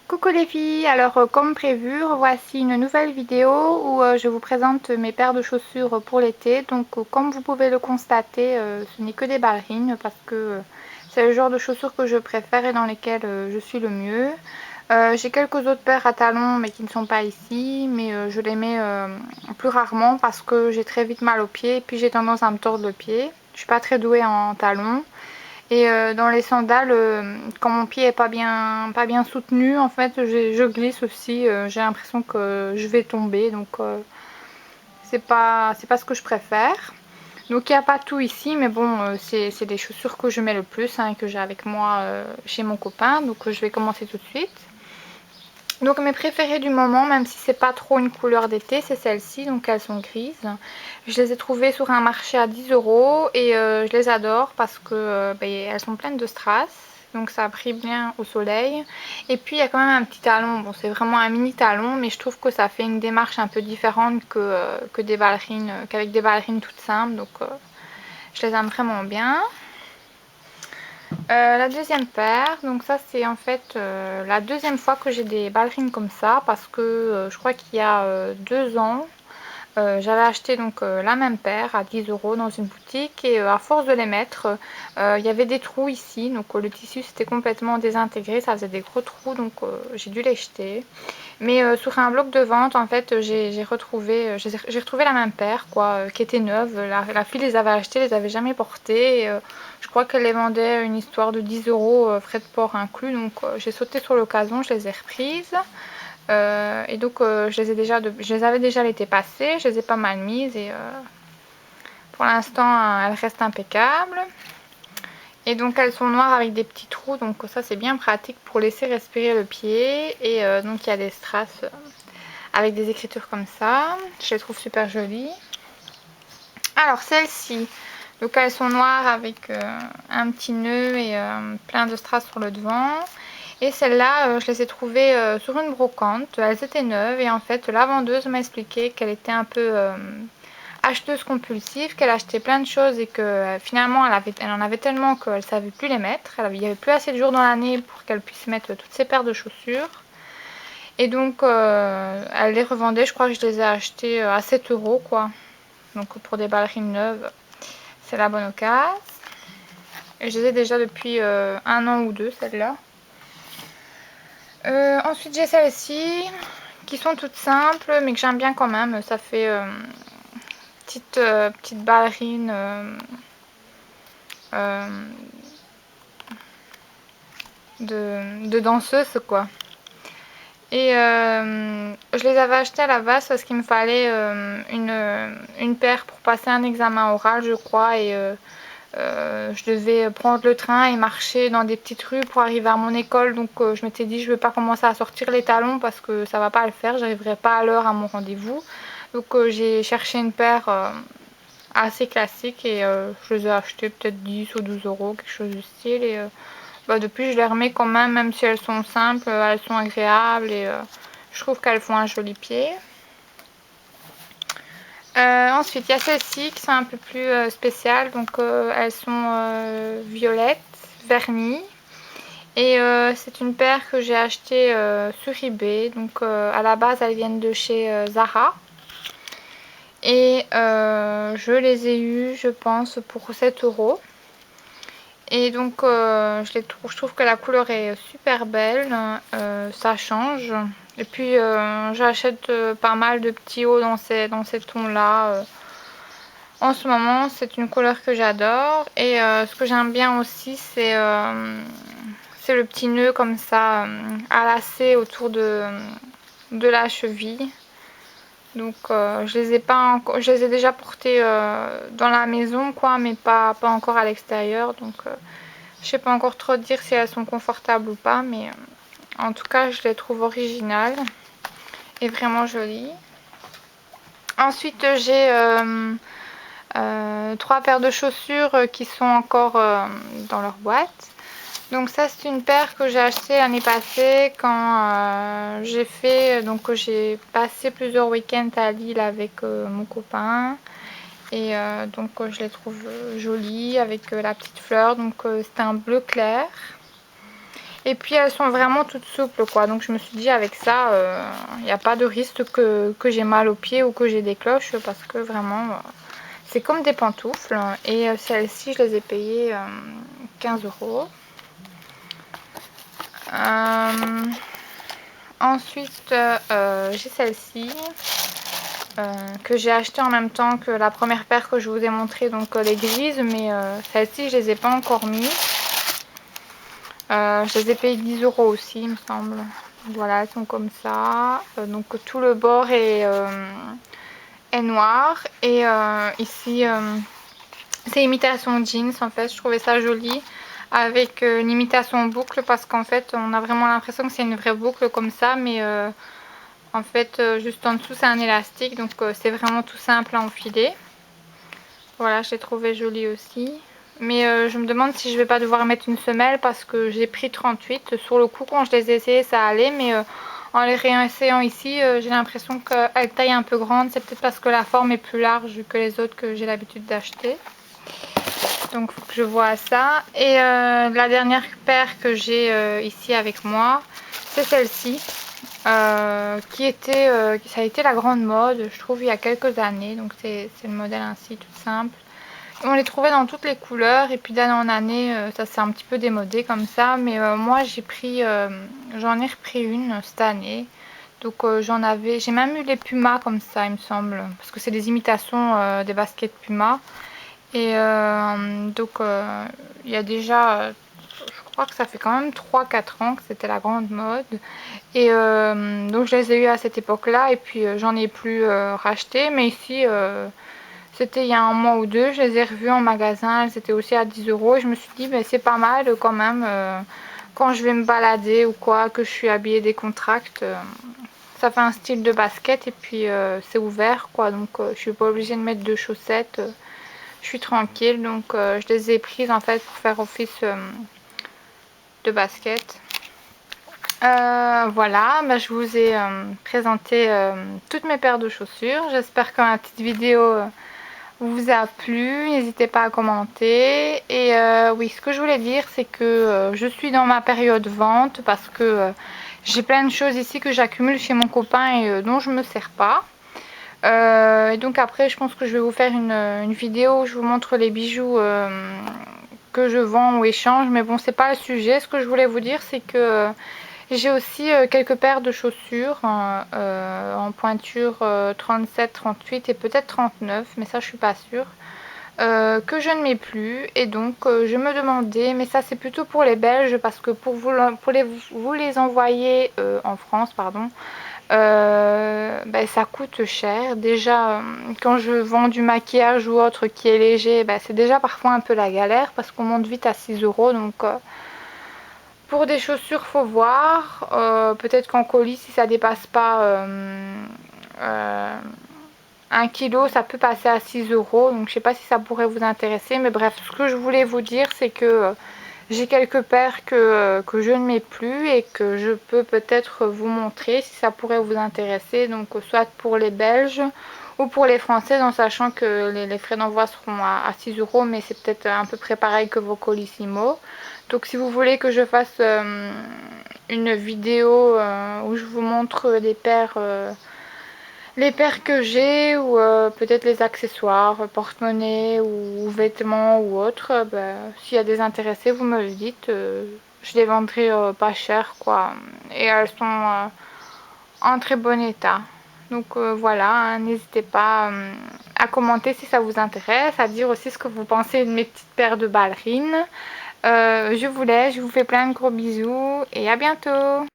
Coucou les filles, alors comme prévu, voici une nouvelle vidéo où je vous présente mes paires de chaussures pour l'été. Donc comme vous pouvez le constater, ce n'est que des ballerines parce que c'est le genre de chaussures que je préfère et dans lesquelles je suis le mieux. J'ai quelques autres paires à talons mais qui ne sont pas ici, mais je les mets plus rarement parce que j'ai très vite mal aux pieds et puis j'ai tendance à me tordre le pied. Je suis pas très douée en talons. Et dans les sandales, quand mon pied est pas bien soutenu, en fait, je glisse aussi. J'ai l'impression que je vais tomber, donc c'est pas ce que je préfère. Donc il n'y a pas tout ici, mais bon, c'est des chaussures que je mets le plus hein, et que j'ai avec moi chez mon copain. Donc je vais commencer tout de suite. Donc mes préférées du moment, même si c'est pas trop une couleur d'été, c'est celles-ci, donc elles sont grises. Je les ai trouvées sur un marché à 10 € et je les adore parce que elles sont pleines de strass, donc ça brille bien au soleil. Et puis il y a quand même un petit talon, bon c'est vraiment un mini talon, mais je trouve que ça fait une démarche un peu différente que des ballerines, qu'avec des ballerines toutes simples, donc je les aime vraiment bien. La deuxième paire, donc ça c'est en fait la deuxième fois que j'ai des ballerines comme ça parce que je crois qu'il y a 2 ans j'avais acheté donc la même paire à 10 € dans une boutique et à force de les mettre, il y avait des trous ici, donc le tissu s'était complètement désintégré, ça faisait des gros trous, donc j'ai dû les jeter. Mais sur un bloc de vente, en fait, j'ai retrouvé la même paire, quoi, qui était neuve. La fille les avait achetées, les avait jamais portées. Et, je crois qu'elle les vendait une histoire de 10 €, frais de port inclus. Donc j'ai sauté sur l'occasion, je les ai reprises. Et donc je les avais déjà l'été passé, je les ai pas mal mises et pour l'instant elles restent impeccables. Et donc elles sont noires avec des petits trous, donc ça c'est bien pratique pour laisser respirer le pied. Et donc il y a des strass avec des écritures comme ça, je les trouve super jolies. Alors celles-ci, donc elles sont noires avec un petit nœud et plein de strass sur le devant. Et celles-là, je les ai trouvées sur une brocante. Elles étaient neuves et en fait, la vendeuse m'a expliqué qu'elle était un peu acheteuse compulsive, qu'elle achetait plein de choses et que finalement, elle en avait tellement qu'elle ne savait plus les mettre. Il n'y avait plus assez de jours dans l'année pour qu'elle puisse mettre toutes ses paires de chaussures. Et donc, elle les revendait. Je crois que je les ai achetées à 7 € quoi. Donc, pour des ballerines neuves, c'est la bonne occasion. Et je les ai déjà depuis 1 an ou 2, celles-là. Ensuite j'ai celles-ci qui sont toutes simples mais que j'aime bien quand même. Ça fait petite ballerine de danseuse quoi. Et je les avais achetées à la base parce qu'il me fallait une paire pour passer un examen oral je crois. Et je devais prendre le train et marcher dans des petites rues pour arriver à mon école, donc je m'étais dit je vais pas commencer à sortir les talons parce que ça va pas le faire, j'arriverai pas à l'heure à mon rendez-vous. Donc j'ai cherché une paire assez classique et je les ai achetées peut-être 10 ou 12 €, quelque chose du style. Et depuis je les remets quand même si elles sont simples, elles sont agréables et je trouve qu'elles font un joli pied. Ensuite, il y a celles-ci qui sont un peu plus spéciales. Donc, elles sont violettes, vernies. Et c'est une paire que j'ai achetée sur eBay. Donc, à la base, elles viennent de chez Zara. Et je les ai eues, je pense, pour 7 €. Et donc, je trouve que la couleur est super belle. Ça change. Et puis, j'achète pas mal de petits hauts dans ces tons-là. En ce moment, c'est une couleur que j'adore. Et ce que j'aime bien aussi, c'est le petit nœud comme ça, à lacet autour de la cheville. Donc, je les ai déjà portées dans la maison, quoi, mais pas encore à l'extérieur. Donc, je sais pas encore trop dire si elles sont confortables ou pas, mais en tout cas, je les trouve originales et vraiment jolies. Ensuite, j'ai 3 paires de chaussures qui sont encore dans leur boîte. Donc ça c'est une paire que j'ai achetée l'année passée quand j'ai passé plusieurs week-ends à Lille avec mon copain. Et donc je les trouve jolies avec la petite fleur. Donc c'est un bleu clair. Et puis elles sont vraiment toutes souples quoi. Donc je me suis dit avec ça, il n'y a pas de risque que j'ai mal aux pieds ou que j'ai des cloches. Parce que vraiment, c'est comme des pantoufles. Et celles-ci, je les ai payées 15 €. Ensuite, j'ai celle-ci. Que j'ai acheté en même temps que la première paire que je vous ai montré, donc les grises, mais celles-ci je les ai pas encore mis. Je les ai payées 10 € aussi, il me semble. Voilà, elles sont comme ça. Donc tout le bord est noir. Et ici, c'est imitation jeans en fait. Je trouvais ça joli. Avec une imitation boucle parce qu'en fait, on a vraiment l'impression que c'est une vraie boucle comme ça. Mais en fait, juste en dessous, c'est un élastique. Donc c'est vraiment tout simple à enfiler. Voilà, je l'ai trouvé joli aussi. Mais je me demande si je vais pas devoir mettre une semelle parce que j'ai pris 38. Sur le coup, quand je les ai essayés, ça allait. Mais en les réessayant ici, j'ai l'impression qu'elle taille un peu grande. C'est peut-être parce que la forme est plus large que les autres que j'ai l'habitude d'acheter. Donc, il faut que je vois ça. Et la dernière paire que j'ai ici avec moi, c'est celle-ci. Ça a été la grande mode, je trouve, il y a quelques années. Donc, c'est le modèle ainsi, tout simple. On les trouvait dans toutes les couleurs et puis d'année en année ça s'est un petit peu démodé comme ça, mais moi j'en ai repris une cette année. Donc j'ai même eu les Pumas comme ça il me semble, parce que c'est des imitations des baskets Puma. Et donc il y a déjà, je crois que ça fait quand même 3-4 ans que c'était la grande mode. Et donc je les ai eu à cette époque là et puis j'en ai plus racheté, mais ici c'était il y a un mois ou deux, je les ai revus en magasin, elles étaient aussi à 10 € et je me suis dit mais c'est pas mal quand même quand je vais me balader ou quoi, que je suis habillée décontracte, ça fait un style de basket et puis c'est ouvert quoi, donc je suis pas obligée de mettre de chaussettes, je suis tranquille, donc je les ai prises en fait pour faire office de basket. Voilà, bah, je vous ai présenté toutes mes paires de chaussures, j'espère que ma petite vidéo vous a plu, n'hésitez pas à commenter. Et oui, ce que je voulais dire, c'est que je suis dans ma période vente parce que j'ai plein de choses ici que j'accumule chez mon copain et dont je me sers pas. Et donc après, je pense que je vais vous faire une vidéo où je vous montre les bijoux que je vends ou échange. Mais bon, c'est pas le sujet. Ce que je voulais vous dire, c'est que j'ai aussi quelques paires de chaussures en pointure 37, 38 et peut-être 39, mais ça je suis pas sûre, que je ne mets plus. Et donc je me demandais, mais ça c'est plutôt pour les Belges parce que pour vous les envoyer en France, pardon, ben, ça coûte cher. Déjà quand je vends du maquillage ou autre qui est léger, ben, c'est déjà parfois un peu la galère parce qu'on monte vite à 6 €. Donc pour des chaussures, faut voir. Peut-être qu'en colis, si ça dépasse pas 1 kg, ça peut passer à 6 €. Donc je sais pas si ça pourrait vous intéresser. Mais bref, ce que je voulais vous dire, c'est que j'ai quelques paires que je ne mets plus et que je peux peut-être vous montrer si ça pourrait vous intéresser. Donc soit pour les Belges ou pour les Français, en sachant que les frais d'envoi seront à 6 €, mais c'est peut-être à peu près pareil que vos Colissimo. Donc si vous voulez que je fasse une vidéo où je vous montre les paires que j'ai ou peut-être les accessoires, porte-monnaie ou vêtements ou autre, bah, s'il y a des intéressés, vous me le dites. Je les vendrai pas cher quoi. Et elles sont en très bon état. Donc voilà, hein, n'hésitez pas à commenter si ça vous intéresse, à dire aussi ce que vous pensez de mes petites paires de ballerines. Je vous laisse, je vous fais plein de gros bisous et à bientôt.